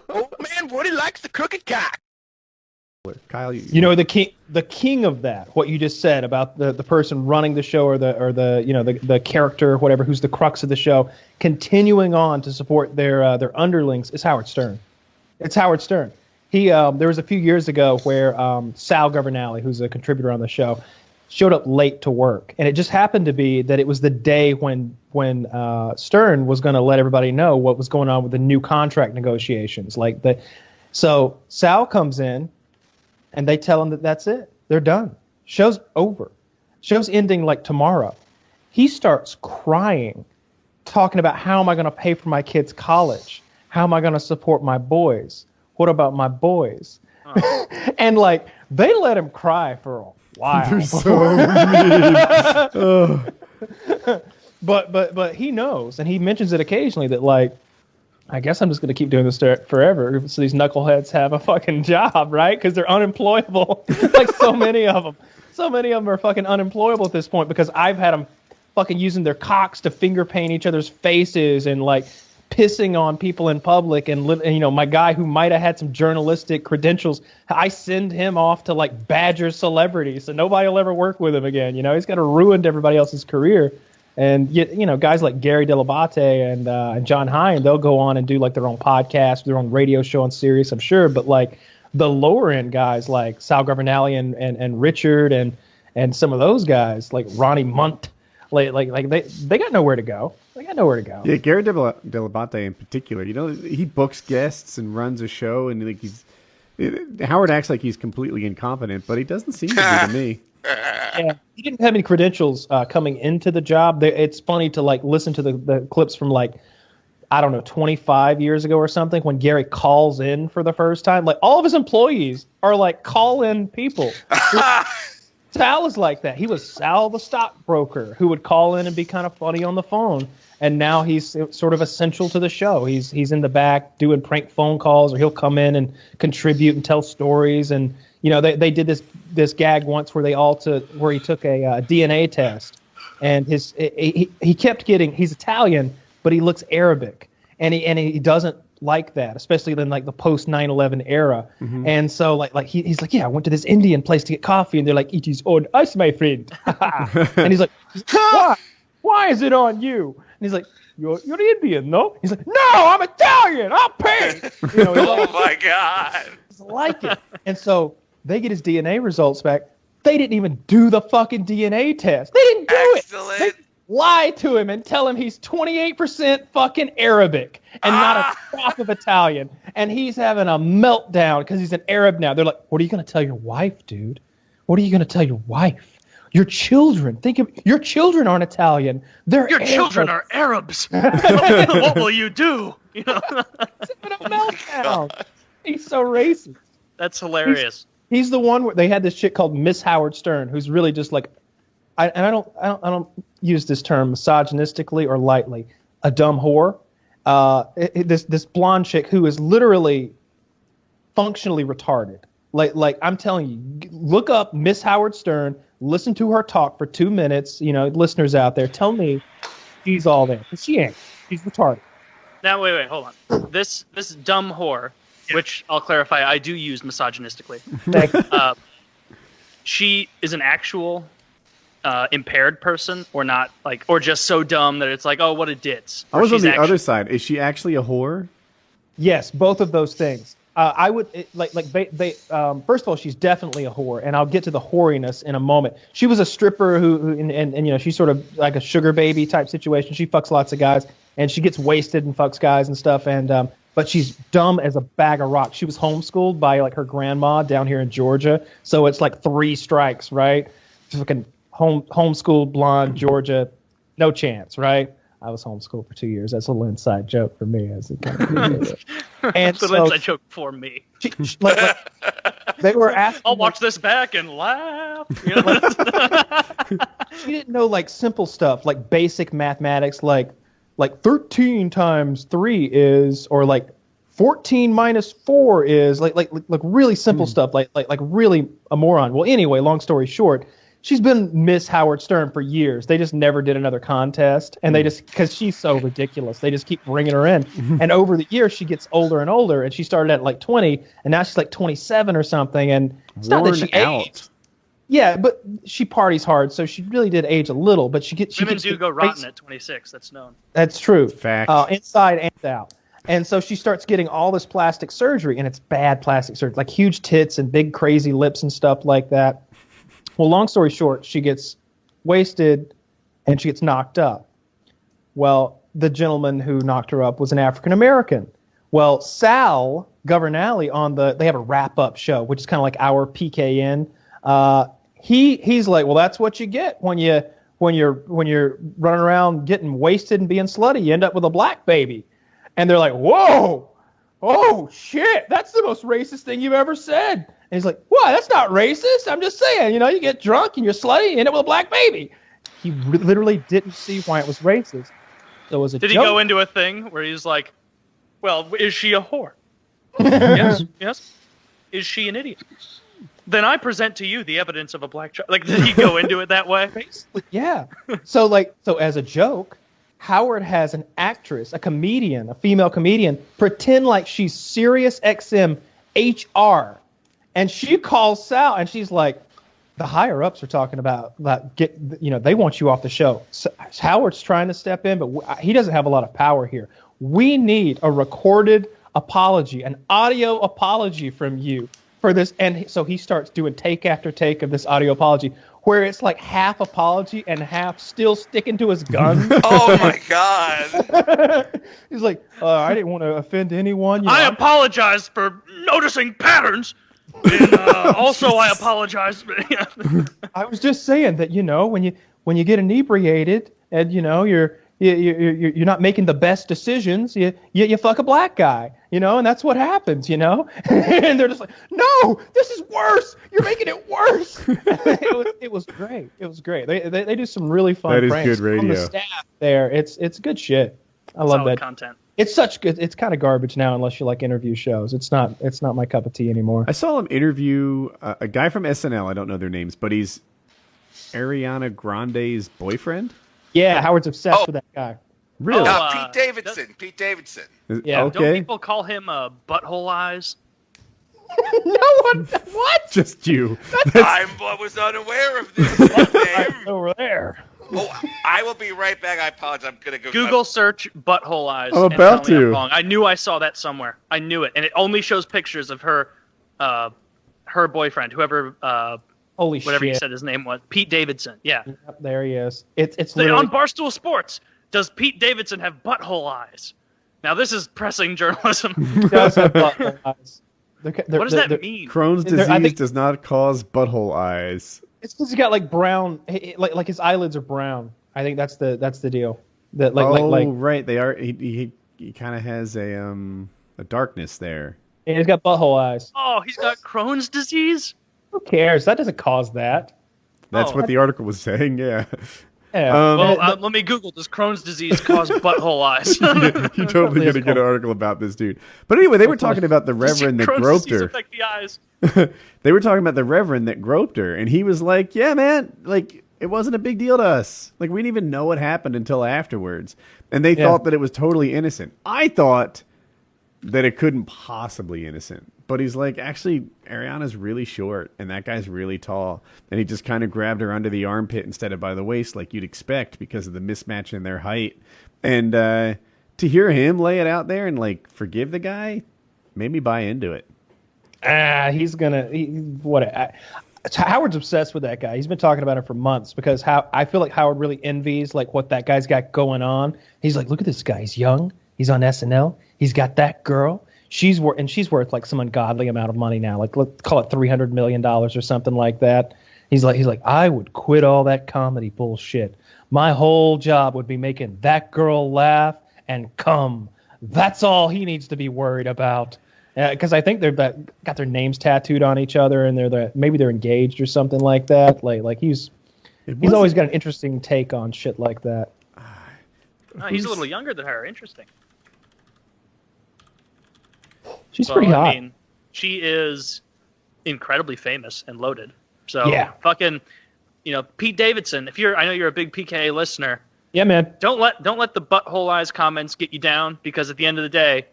Old man Woody likes the crooked cock. Kyle, you know, the king of that, what you just said about the person running the show, or the character, whatever, who's the crux of the show, continuing on to support their underlings, is Howard Stern. It's Howard Stern. There was a few years ago where Sal Governale, who's a contributor on the show, showed up late to work, and it just happened to be that it was the day when Stern was going to let everybody know what was going on with the new contract negotiations. So Sal comes in, and they tell him that that's it. They're done. Show's over. Show's ending like tomorrow. He starts crying, talking about, how am I going to pay for my kids' college? How am I going to support my boys? What about my boys? Oh. And they let him cry for a while. They're so mean. But he knows, and he mentions it occasionally, that I guess I'm just going to keep doing this forever, so these knuckleheads have a fucking job, right? Because they're unemployable. So many of them. So many of them are fucking unemployable at this point, because I've had them fucking using their cocks to finger paint each other's faces and pissing on people in public. And my guy who might have had some journalistic credentials, I send him off to badger celebrities, so nobody will ever work with him again. He's got to ruined everybody else's career. And guys like Gary Delabate and John Hine, they'll go on and do their own podcast, their own radio show on Sirius, I'm sure. But the lower end guys like Sal Governale and Richard and some of those guys like Ronnie Munt, they got nowhere to go. They got nowhere to go. Yeah, Gary Delabate in particular. He books guests and runs a show, and Howard acts like he's completely incompetent, but he doesn't seem to be to me. Yeah, he didn't have any credentials coming into the job. It's funny to listen to the clips from 25 years ago or something, when Gary calls in for the first time. All of his employees are call-in people. Sal is like that. He was Sal the stockbroker who would call in and be kind of funny on the phone. And now he's sort of essential to the show. He's in the back doing prank phone calls, or he'll come in and contribute and tell stories. And they did this gag once where where he took a DNA test, and he kept getting, he's Italian, but he looks Arabic, and he doesn't like that, especially in the post 9/11 era. Mm-hmm. And so he's like, yeah, I went to this Indian place to get coffee, and they're like, it is on us, my friend. And he's like, why is it on you? And he's like, you're Indian, no? He's like, no, I'm Italian. I'll pay. Oh my God. He's like it. And so they get his DNA results back. They didn't even do the fucking DNA test. They didn't do Excellent. it. They lie to him and tell him he's 28% fucking Arabic and not a drop of Italian. And he's having a meltdown because he's an Arab now. They're like, what are you going to tell your wife, dude? What are you going to tell your wife? Your children. Think of your children aren't Italian. Your children are Arabs. What will you do? He's having a meltdown. He's so racist. That's hilarious. He's the one where they had this chick called Miss Howard Stern, who's really just I don't use this term misogynistically or lightly, a dumb whore. This blonde chick who is literally functionally retarded. I'm telling you, look up Miss Howard Stern, listen to her talk for 2 minutes. Listeners out there, tell me she's all there. She ain't. She's retarded. Now wait, hold on. This dumb whore, which I'll clarify, I do use misogynistically. She is an actual impaired person, or not, or just so dumb that it's oh, what a ditz. I was on the other side. Is she actually a whore? Yes, both of those things. I would first of all, she's definitely a whore, and I'll get to the whoriness in a moment. She was a stripper who she's sort of like a sugar baby type situation. She fucks lots of guys, and she gets wasted and fucks guys and stuff. And but she's dumb as a bag of rocks. She was homeschooled by her grandma down here in Georgia, so it's 3 strikes, right? Fucking homeschooled blonde Georgia, no chance, right? I was homeschooled for 2 years. That's a little inside joke for me. As it kind of and a little inside joke for me. They were asking. I'll watch this back and laugh. She didn't know simple stuff, basic mathematics, like 13 times 3 is, or 14 minus 4 is, like really simple stuff, like really a moron. Well, anyway, long story short, she's been Miss Howard Stern for years. They just never did another contest, and they just because she's so ridiculous, they just keep bringing her in. And over the years, she gets older and older, and she started at like 20, and now she's like 27 or something. And it's not that she aged. Yeah, but she parties hard, so she really did age a little. But women do go rotten at 26. That's known. That's true. Fact. Inside and out. And so she starts getting all this plastic surgery, and it's bad plastic surgery, like huge tits and big crazy lips and stuff like that. Well, long story short, she gets wasted and she gets knocked up. Well, the gentleman who knocked her up was an African American. Well, Sal Governale they have a wrap-up show, which is kind of like our PKN. He's like, well, that's what you get when you're running around getting wasted and being slutty. You end up with a black baby. And they're like, whoa, oh, shit, that's the most racist thing you've ever said. And he's like, what? That's not racist. I'm just saying, you get drunk and you're slutty, you end up with a black baby. He literally didn't see why it was racist. So it was a Did joke. he go into a thing where he's like, well, is she a whore? Yes. Is she an idiot? Then I present to you the evidence of a black child. Like, did he go into it that way? Basically, yeah. So as a joke, Howard has an actress, a comedian, a female comedian, pretend like she's Sirius XM HR. And she calls Sal and she's like, the higher ups are talking about they want you off the show. So Howard's trying to step in, but he doesn't have a lot of power here. We need a recorded apology, an audio apology from you for this. And so he starts doing take after take of this audio apology, where it's like half apology and half still sticking to his gun. Oh my God! He's like, I didn't want to offend anyone. I apologize for noticing patterns. And also, I apologize. I was just saying that when you get inebriated and you're not making the best decisions, you fuck a black guy, and that's what happens, and they're just like, no, this is worse. You're making it worse. It was great. It was great. They do some really fun That is pranks good radio. on the staff there. It's good shit. I love Solid that content. It's such good. It's kind of garbage now, unless you like interview shows. It's not my cup of tea anymore. I saw him interview a guy from SNL. I don't know their names, but he's Ariana Grande's boyfriend. Yeah, Howard's obsessed with that guy. Really? Pete Davidson. Pete Davidson. Yeah. Okay. Don't people call him Butthole Eyes? No one. What? Just you. I was unaware of this name. Over there. Oh, I will be right back. I apologize. I'm gonna go Google search Butthole Eyes. I'm and about tell me to. I'm wrong. I knew I saw that somewhere. I knew it, and it only shows pictures of her boyfriend, whoever, Holy whatever shit. you said his name was, Pete Davidson. Yeah. Yep, there he is. It's On literally. Barstool Sports, does Pete Davidson have butthole eyes? Now this is pressing journalism. He does have butthole eyes. What does that mean? Crohn's I disease think- does not cause butthole eyes. It's because he got like brown, like his eyelids are brown. I think that's the deal. That like right, they are. He kind of has a darkness there. and he's got butthole eyes. Oh, he's got Crohn's disease? Who cares? That doesn't cause that. That's what the article was saying. Yeah. Yeah. Well, let me Google. Does Crohn's disease cause butthole eyes? You're totally going to get an article about this dude. But anyway, they were talking about the Does reverend that Crohn's groped disease her. affect the eyes? They were talking about the reverend that groped her, and he was like, "Yeah, man, like it wasn't a big deal to us. Like we didn't even know what happened until afterwards." And they thought that it was totally innocent. I thought that it couldn't possibly innocent. But he's like, actually, Ariana's really short, and that guy's really tall. And he just kind of grabbed her under the armpit instead of by the waist, like you'd expect, because of the mismatch in their height. And to hear him lay it out there and like forgive the guy made me buy into it. He's gonna. Howard's obsessed with that guy. He's been talking about it for months because I feel like Howard really envies like what that guy's got going on. He's like, look at this guy. He's young. He's on SNL. He's got that girl. She's worth like some ungodly amount of money now. Like let's call it $300 million or something like that. He's like, I would quit all that comedy bullshit. My whole job would be making that girl laugh and come. That's all he needs to be worried about. Because I think they've got their names tattooed on each other, and maybe they're engaged or something like that. Like he's always got an interesting take on shit like that. Oh, he's a little younger than her. Interesting. She's pretty hot. I mean, she is incredibly famous and loaded. So yeah. fucking, Pete Davidson. I know you're a big PKA listener. Yeah, man. Don't let the butthole eyes comments get you down, because at the end of the day,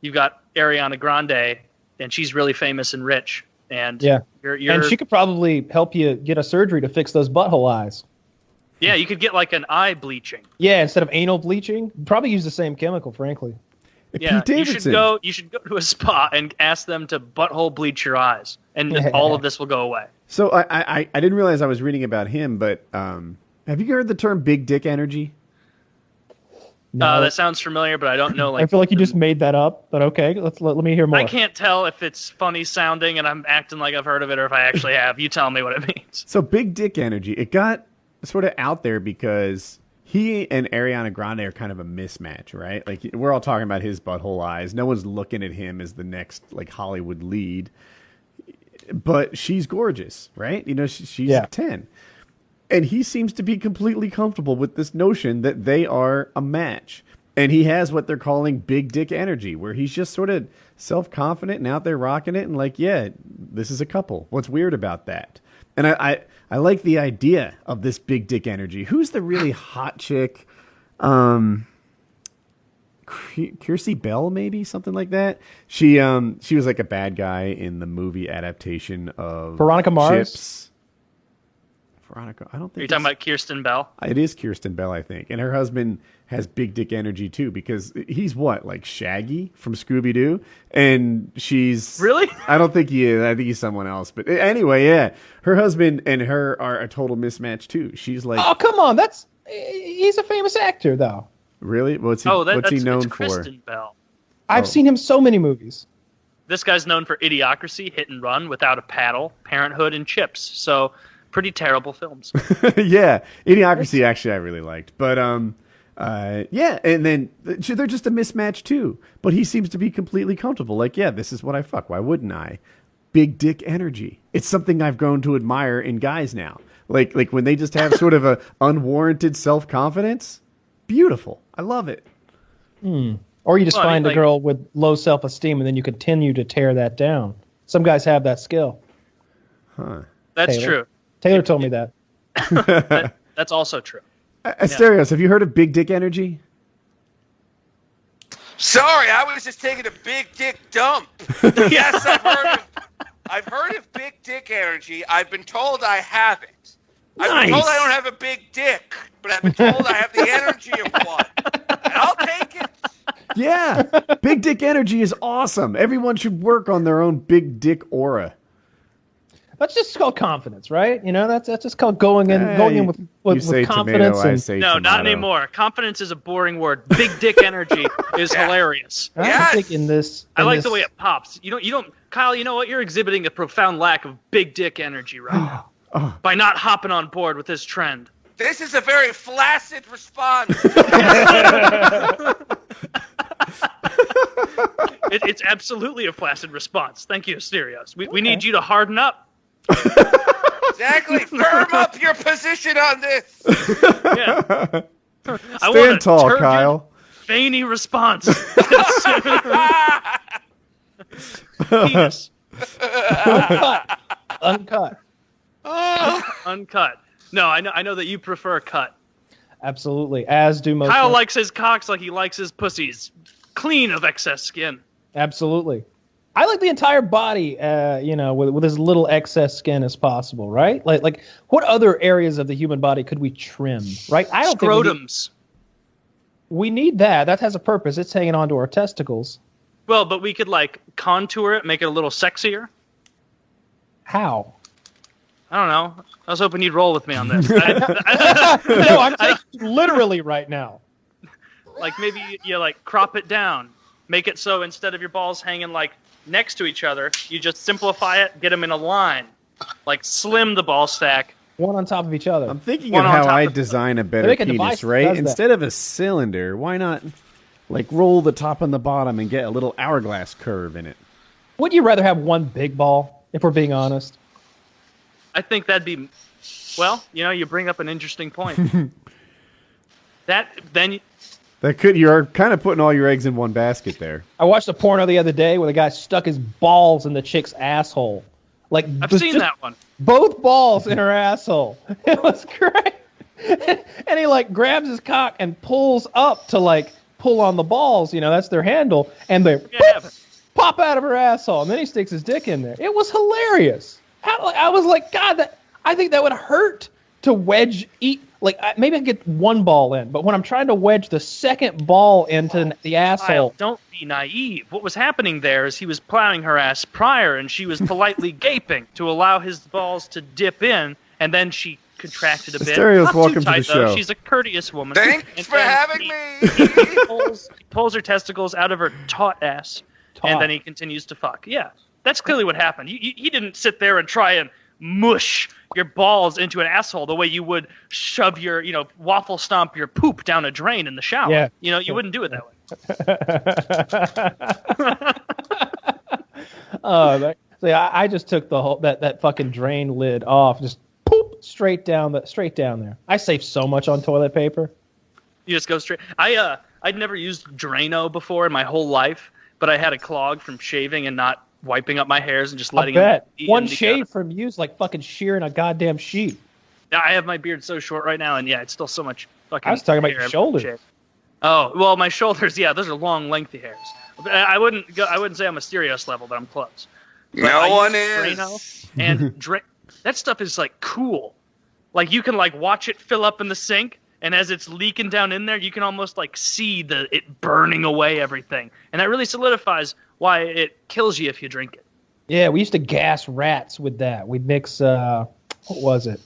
you've got Ariana Grande, and she's really famous and rich. And you're and she could probably help you get a surgery to fix those butthole eyes. Yeah, you could get like an eye bleaching. Yeah, instead of anal bleaching, probably use the same chemical, frankly. Yeah, you should go to a spa and ask them to butthole bleach your eyes, and all of this will go away. So I didn't realize I was reading about him, but have you heard the term big dick energy? No. That sounds familiar, but I don't know. I feel like you just made that up, but okay, let me hear more. I can't tell if it's funny sounding and I'm acting like I've heard of it, or if I actually have. You tell me what it means. So big dick energy, it got sort of out there because he and Ariana Grande are kind of a mismatch, right? Like, we're all talking about his butthole eyes. No one's looking at him as the next like Hollywood lead, but she's gorgeous, right? She's 10. And he seems to be completely comfortable with this notion that they are a match. And he has what they're calling big dick energy, where he's just sort of self-confident and out there rocking it and like, yeah, this is a couple. What's weird about that? And I like the idea of this big dick energy. Who's the really hot chick? Kirstie Bell, maybe? Something like that. She was like a bad guy in the movie adaptation of Veronica Mars? Chips. Veronica, I don't think. Are you talking about Kirsten Bell? It is Kirsten Bell, I think. And her husband has big dick energy too, because he's what, like Shaggy from Scooby Doo, and she's really. I don't think he is. I think he's someone else. But anyway, yeah, her husband and her are a total mismatch too. She's like, oh come on, he's a famous actor though. Really? What's he known for? Kristen Bell. I've seen him so many movies. This guy's known for Idiocracy, Hit and Run, Without a Paddle, Parenthood, and Chips. So. Pretty terrible films. Yeah, Idiocracy actually I really liked, but yeah, and then they're just a mismatch too. But he seems to be completely comfortable. Like, yeah, this is what I fuck. Why wouldn't I? Big dick energy. It's something I've grown to admire in guys now. Like when they just have sort of a unwarranted self-confidence. Beautiful. I love it. Or you just find a girl with low self-esteem and then you continue to tear that down. Some guys have that skill. Huh. That's true. Taylor told me that. That's also true. Asterios, have you heard of big dick energy? Sorry, I was just taking a big dick dump. Yes, I've heard of big dick energy. I've been told I have it. I've been told I don't have a big dick, but I've been told I have the energy of one. And I'll take it. Yeah, big dick energy is awesome. Everyone should work on their own big dick aura. That's just called confidence, right? That's just called going in with confidence. Tomato, no, not anymore. Confidence is a boring word. Big dick energy is hilarious. I think I like the way it pops. You don't, Kyle. You know what? You're exhibiting a profound lack of big dick energy right now by not hopping on board with this trend. This is a very flaccid response. It's absolutely a flaccid response. Thank you, Asterios. We need you to harden up. Exactly. Firm up your position on this. Yeah. Stand tall, Kyle. Veiny response. Penis. Uncut. Uncut. No, I know that you prefer cut. Absolutely, as do most. Kyle likes his cocks like he likes his pussies, clean of excess skin. Absolutely. I like the entire body, with as little excess skin as possible, right? Like what other areas of the human body could we trim, right? I don't Scrotums. We need that. That has a purpose. It's hanging onto our testicles. Well, but we could contour it, make it a little sexier. How? I don't know. I was hoping you'd roll with me on this. No, I'm taking literally right now. Like maybe you crop it down, make it so instead of your balls hanging next to each other, you just simplify it, get them in a line, slim the ball stack. One on top of each other. I'm thinking of how I design a better penis, right? Instead of a cylinder, why not roll the top and the bottom and get a little hourglass curve in it? Would you rather have one big ball, if we're being honest? I think that'd be, you bring up an interesting point. You're kind of putting all your eggs in one basket there. I watched a porno the other day where the guy stuck his balls in the chick's asshole. Like I've seen that one. Both balls in her asshole. It was great. And he like grabs his cock and pulls up to like pull on the balls. You know, that's their handle, and they pop out of her asshole, and then he sticks his dick in there. It was hilarious. I was like, God, I think that would hurt to wedge Like maybe I can get one ball in, but when I'm trying to wedge the second ball into the asshole, don't be naive. What was happening there is he was plowing her ass prior, and she was politely gaping to allow his balls to dip in, and then she contracted a bit. Asterios, Not welcome too tight, to the show. though. She's a courteous woman. Thanks for having me. He pulls her testicles out of her taut ass, and then he continues to fuck. Yeah, that's clearly what happened. He didn't sit there and try and mush your balls into an asshole the way you would shove your, waffle stomp your poop down a drain in the shower. Yeah. You wouldn't do it that way. I just took the whole that fucking drain lid off, just poop straight down there. I save so much on toilet paper. You just go straight. I'd never used Drano before in my whole life, but I had a clog from shaving and not wiping up my hairs and just letting it one together. shave from you is like fucking shearing a goddamn sheep. Yeah, I have my beard so short right now, and it's still so much fucking. I was talking about your shoulders. Oh well, my shoulders. Yeah, those are long, lengthy hairs. I wouldn't say I'm a Asterios level, but I'm close. But no one is. And that stuff is like cool. Like you can like watch it fill up in the sink, and as it's leaking down in there, you can almost like see it burning away everything, and that really solidifies why it kills you if you drink it. Yeah, we used to gas rats with that. We'd mix, what was it?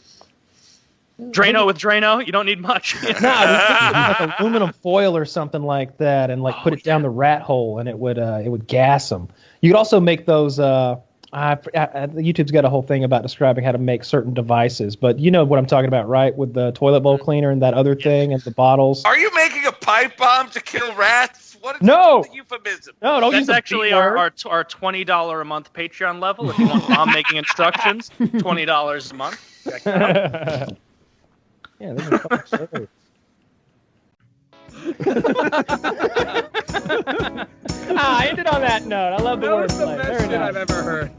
Drano with Drano? You don't need much. No, like aluminum foil or something like that, and like put it down the rat hole, and it would gas them. You could also make those. YouTube's got a whole thing about describing how to make certain devices, but you know what I'm talking about, right? With the toilet bowl cleaner and that other thing and the bottles. Are you making a pipe bomb to kill rats? What is the euphemism? No, don't use That's actually our $20 a month Patreon level. If you want bomb making instructions, $20 a month. Check it out. Yeah, this is fucking serious. I ended on that note. I love the wordplay. That was the best shit I've ever heard.